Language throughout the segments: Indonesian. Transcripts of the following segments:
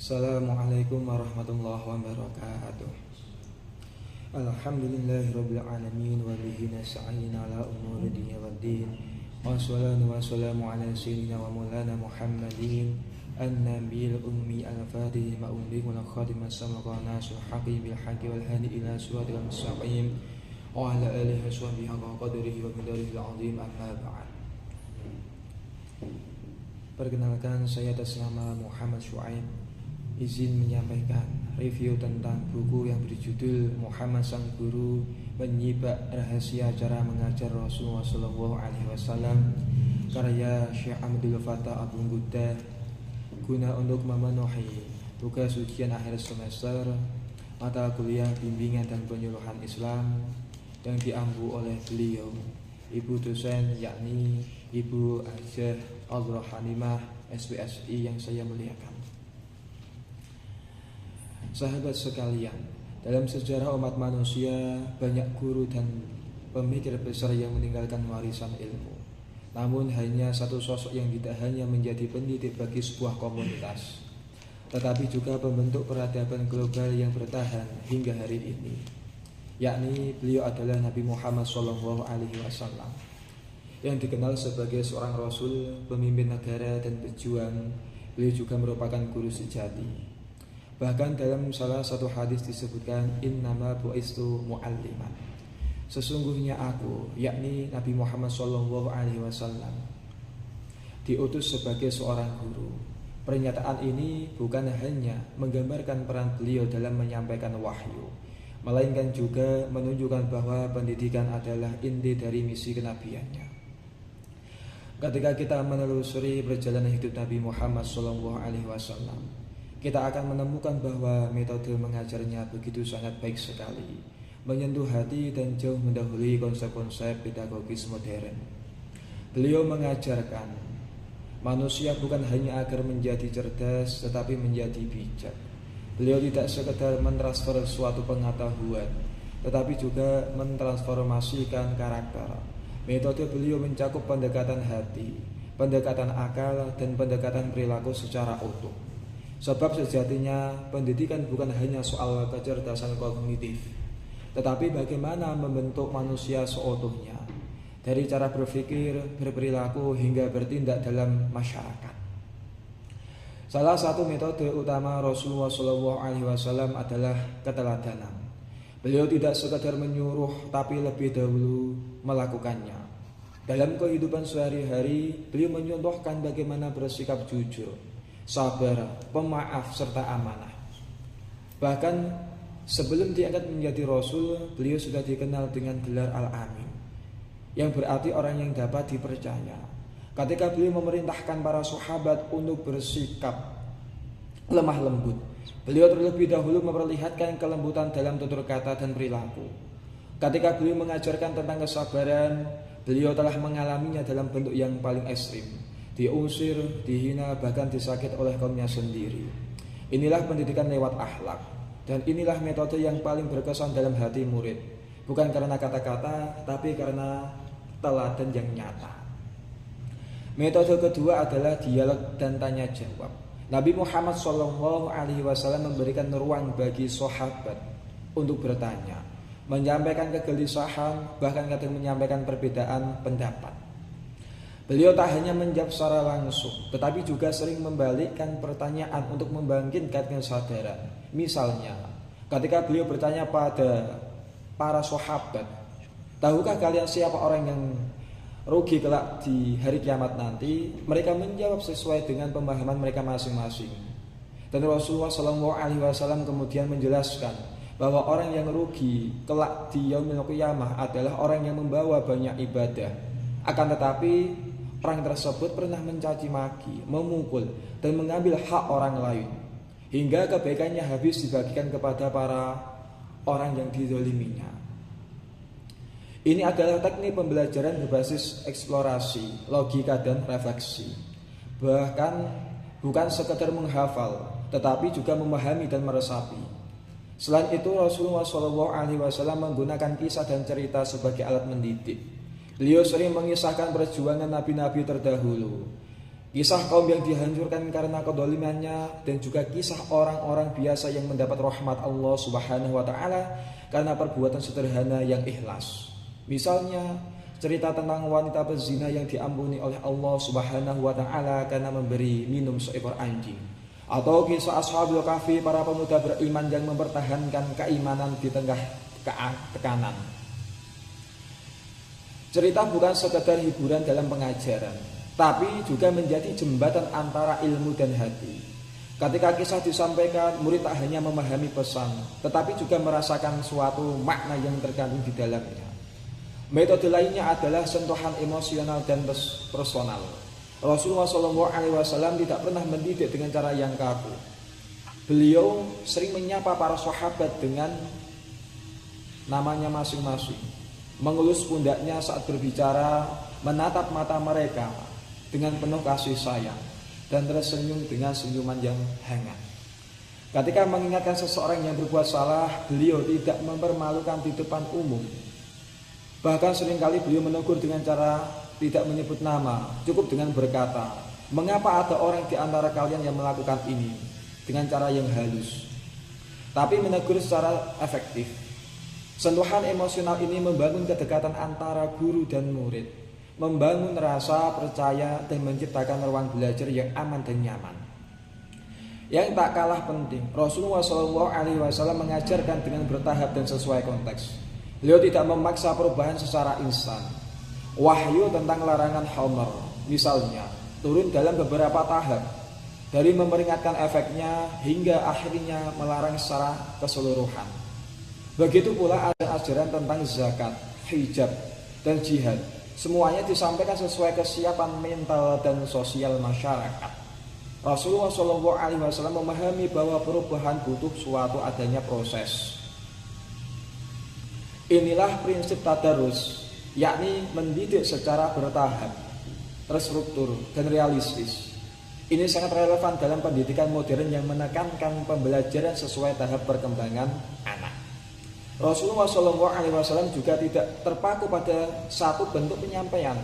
Assalamualaikum warahmatullahi wabarakatuh. Alhamdulillahirabbil alamin wa bihi nasta'in ala umuri dunya waddin. Wassalatu wassalamu ala sayyidina wa maulana Muhammadin an-nabiyil ummi al-fatih ma'ummi wal khatim as-samaqa nasul haqi bil haqqi wal hadi ila siratal mustaqim wa ala alihi wa sahbihi wa qadrihi wa qadrihi al-azim amma ba'd. Perkenalkan, saya atas nama Muhammad Syuaib izin menyampaikan review tentang buku yang berjudul Muhammad Sang Guru Penyibak Rahasia Cara Mengajar Rasulullah SAW, karya Syekh Abdul Fattah Abu Ghuddah, guna untuk memenuhi tugas ujian akhir semester mata kuliah bimbingan dan penyuluhan Islam yang diampu oleh beliau, Ibu dosen, yakni Ibu Hajah Aldroh Hanimah SPSI yang saya muliakan. Sahabat sekalian, dalam sejarah umat manusia banyak guru dan pemikir besar yang meninggalkan warisan ilmu. Namun hanya satu sosok yang tidak hanya menjadi pendidik bagi sebuah komunitas, tetapi juga pembentuk peradaban global yang bertahan hingga hari ini, yakni beliau adalah Nabi Muhammad SAW, yang dikenal sebagai seorang rasul, pemimpin negara dan pejuang. Beliau juga merupakan guru sejati. Bahkan dalam salah satu hadis disebutkan, innama bu'istu mu'alliman, sesungguhnya aku, yakni Nabi Muhammad SAW, diutus sebagai seorang guru. Pernyataan ini bukan hanya menggambarkan peran beliau dalam menyampaikan wahyu, melainkan juga menunjukkan bahwa pendidikan adalah inti dari misi kenabiannya. Ketika kita menelusuri perjalanan hidup Nabi Muhammad SAW, kita akan menemukan bahwa metode mengajarnya begitu sangat baik sekali, menyentuh hati dan jauh mendahului konsep-konsep pedagogis modern. Beliau mengajarkan manusia bukan hanya agar menjadi cerdas, tetapi menjadi bijak. Beliau tidak sekedar mentransfer suatu pengetahuan, tetapi juga mentransformasikan karakter. Metode beliau mencakup pendekatan hati, pendekatan akal, dan pendekatan perilaku secara utuh. Sebab sejatinya pendidikan bukan hanya soal kecerdasan kognitif, tetapi bagaimana membentuk manusia seutuhnya, dari cara berpikir, berperilaku, hingga bertindak dalam masyarakat. Salah satu metode utama Rasulullah SAW adalah keteladanan. Beliau tidak sekadar menyuruh, tapi lebih dahulu melakukannya. Dalam kehidupan sehari-hari, beliau menyontohkan bagaimana bersikap jujur, sabar, pemaaf, serta amanah. Bahkan sebelum diangkat menjadi Rasul, beliau sudah dikenal dengan gelar Al-Amin, yang berarti orang yang dapat dipercaya. Ketika beliau memerintahkan para sahabat untuk bersikap lemah lembut, beliau terlebih dahulu memperlihatkan kelembutan dalam tutur kata dan perilaku. Ketika beliau mengajarkan tentang kesabaran, beliau telah mengalaminya dalam bentuk yang paling ekstrim, diusir, dihina, bahkan disakit oleh kaumnya sendiri. Inilah pendidikan lewat akhlak, dan inilah metode yang paling berkesan dalam hati murid, bukan karena kata-kata, tapi karena teladan yang nyata. Metode kedua adalah dialog dan tanya jawab. Nabi Muhammad SAW memberikan ruang bagi sahabat untuk bertanya, menyampaikan kegelisahan, bahkan kadang menyampaikan perbedaan pendapat. Beliau tak hanya menjawab secara langsung, tetapi juga sering membalikkan pertanyaan untuk membangkitkan kesadaran. Misalnya, ketika beliau bertanya pada para sahabat, tahukah kalian siapa orang yang rugi kelak di hari kiamat nanti? Mereka menjawab sesuai dengan pemahaman mereka masing-masing. Dan Rasulullah SAW kemudian menjelaskan bahwa orang yang rugi kelak di yaumil qiyamah adalah orang yang membawa banyak ibadah, akan tetapi orang tersebut pernah mencaci maki, memukul, dan mengambil hak orang lain, hingga kebaikannya habis dibagikan kepada para orang yang dizaliminya. Ini adalah teknik pembelajaran berbasis eksplorasi, logika, dan refleksi. Bahkan bukan sekedar menghafal, tetapi juga memahami dan meresapi. Selain itu, Rasulullah SAW menggunakan kisah dan cerita sebagai alat mendidik. Beliau sering mengisahkan perjuangan nabi-nabi terdahulu, kisah kaum yang dihancurkan karena kedolimannya, dan juga kisah orang-orang biasa yang mendapat rahmat Allah Subhanahu wa Ta'ala karena perbuatan sederhana yang ikhlas. Misalnya cerita tentang wanita pezina yang diampuni oleh Allah Subhanahu wa Ta'ala karena memberi minum seekor anjing, atau kisah Ashabul Kahfi, para pemuda beriman yang mempertahankan keimanan di tengah tekanan. Cerita bukan sekedar hiburan dalam pengajaran, tapi juga menjadi jembatan antara ilmu dan hati. Ketika kisah disampaikan, murid tak hanya memahami pesan, tetapi juga merasakan suatu makna yang terkandung di dalamnya. Metode lainnya adalah sentuhan emosional dan personal. Rasulullah SAW tidak pernah mendidik dengan cara yang kaku. Beliau sering menyapa para sahabat dengan namanya masing-masing, mengelus pundaknya saat berbicara, menatap mata mereka dengan penuh kasih sayang, dan tersenyum dengan senyuman yang hangat. Ketika mengingatkan seseorang yang berbuat salah, beliau tidak mempermalukan di depan umum. Bahkan seringkali beliau menegur dengan cara tidak menyebut nama, cukup dengan berkata, "Mengapa ada orang di antara kalian yang melakukan ini?" dengan cara yang halus, tapi menegur secara efektif. Sentuhan emosional ini membangun kedekatan antara guru dan murid, membangun rasa percaya dan menciptakan ruang belajar yang aman dan nyaman. Yang tak kalah penting, Rasulullah SAW mengajarkan dengan bertahap dan sesuai konteks. Beliau tidak memaksa perubahan secara instan. Wahyu tentang larangan khamr, misalnya, turun dalam beberapa tahap, dari memperingatkan efeknya hingga akhirnya melarang secara keseluruhan. Begitu pula ada ajaran tentang zakat, hijab, dan jihad. Semuanya disampaikan sesuai kesiapan mental dan sosial masyarakat. Rasulullah SAW memahami bahwa perubahan butuh suatu adanya proses. Inilah prinsip tadarus, yakni mendidik secara bertahap, terstruktur, dan realistis. Ini sangat relevan dalam pendidikan modern yang menekankan pembelajaran sesuai tahap perkembangan anak. Rasulullah SAW juga tidak terpaku pada satu bentuk penyampaian.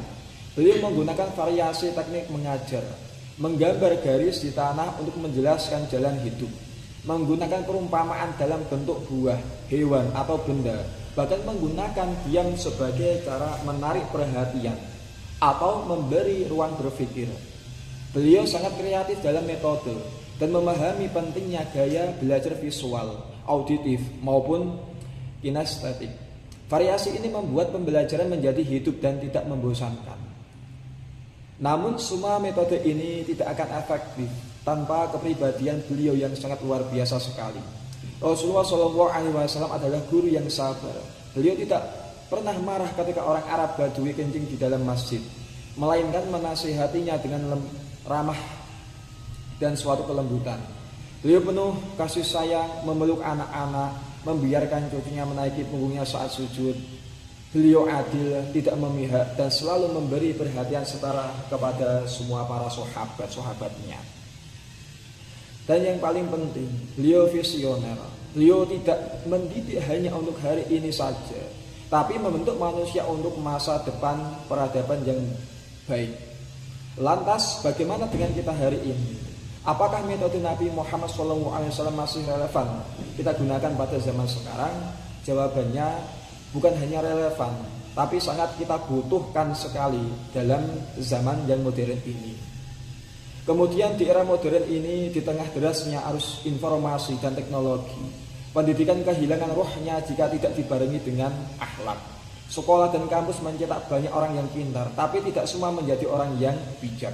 Beliau menggunakan variasi teknik mengajar, menggambar garis di tanah untuk menjelaskan jalan hidup, menggunakan perumpamaan dalam bentuk buah, hewan, atau benda, bahkan menggunakan diam sebagai cara menarik perhatian atau memberi ruang berpikir. Beliau sangat kreatif dalam metode dan memahami pentingnya gaya belajar visual, auditif, maupun kinestetik. Variasi ini membuat pembelajaran menjadi hidup dan tidak membosankan. Namun semua metode ini tidak akan efektif tanpa kepribadian beliau yang sangat luar biasa sekali. Rasulullah SAW adalah guru yang sabar. Beliau tidak pernah marah ketika orang Arab Badui kencing di dalam masjid, melainkan menasihatinya dengan ramah dan suatu kelembutan. Beliau penuh kasih sayang, memeluk anak-anak, membiarkan cucunya menaiki punggungnya saat sujud. Beliau adil, tidak memihak, dan selalu memberi perhatian setara kepada semua para sahabat-sahabatnya. Dan yang paling penting, beliau visioner. Beliau tidak mendidik hanya untuk hari ini saja, tapi membentuk manusia untuk masa depan peradaban yang baik. Lantas, bagaimana dengan kita hari ini? Apakah metode Nabi Muhammad SAW masih relevan kita gunakan pada zaman sekarang? Jawabannya bukan hanya relevan, tapi sangat kita butuhkan sekali dalam zaman yang modern ini. Kemudian di era modern ini, di tengah derasnya arus informasi dan teknologi, pendidikan kehilangan rohnya jika tidak dibarengi dengan akhlak. Sekolah dan kampus mencetak banyak orang yang pintar, tapi tidak semua menjadi orang yang bijak.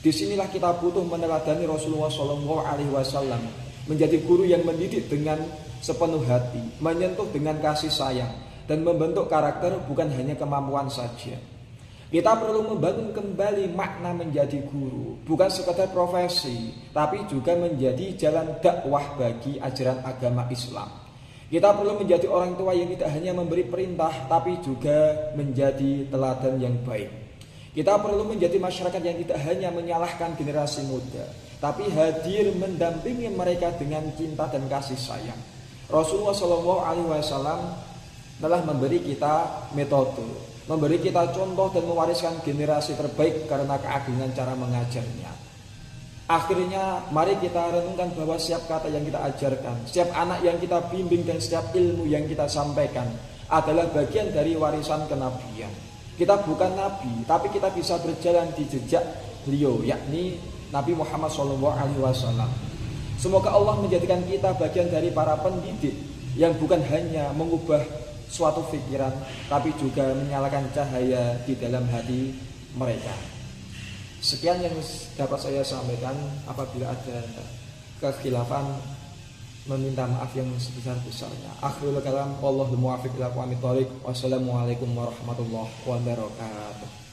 Disinilah kita butuh meneladani Rasulullah SAW, menjadi guru yang mendidik dengan sepenuh hati, menyentuh dengan kasih sayang, dan membentuk karakter bukan hanya kemampuan saja. Kita perlu membangun kembali makna menjadi guru, bukan sekadar profesi, tapi juga menjadi jalan dakwah bagi ajaran agama Islam. Kita perlu menjadi orang tua yang tidak hanya memberi perintah, tapi juga menjadi teladan yang baik. Kita perlu menjadi masyarakat yang tidak hanya menyalahkan generasi muda, tapi hadir mendampingi mereka dengan cinta dan kasih sayang. Rasulullah SAW telah memberi kita metode, memberi kita contoh dan mewariskan generasi terbaik karena keagungan cara mengajarnya. Akhirnya mari kita renungkan bahwa setiap kata yang kita ajarkan, setiap anak yang kita bimbing dan setiap ilmu yang kita sampaikan adalah bagian dari warisan kenabian. Kita bukan nabi, tapi kita bisa berjalan di jejak beliau, yakni Nabi Muhammad SAW. Semoga Allah menjadikan kita bagian dari para pendidik yang bukan hanya mengubah suatu pikiran, tapi juga menyalakan cahaya di dalam hati mereka. Sekian yang dapat saya sampaikan. Apabila ada kekhilafan, meminta maaf yang sebesar-besarnya. Akhirul kalam, wallahul muwaffiq ila aqwamit thoriq. Wassalamualaikum warahmatullahi wabarakatuh.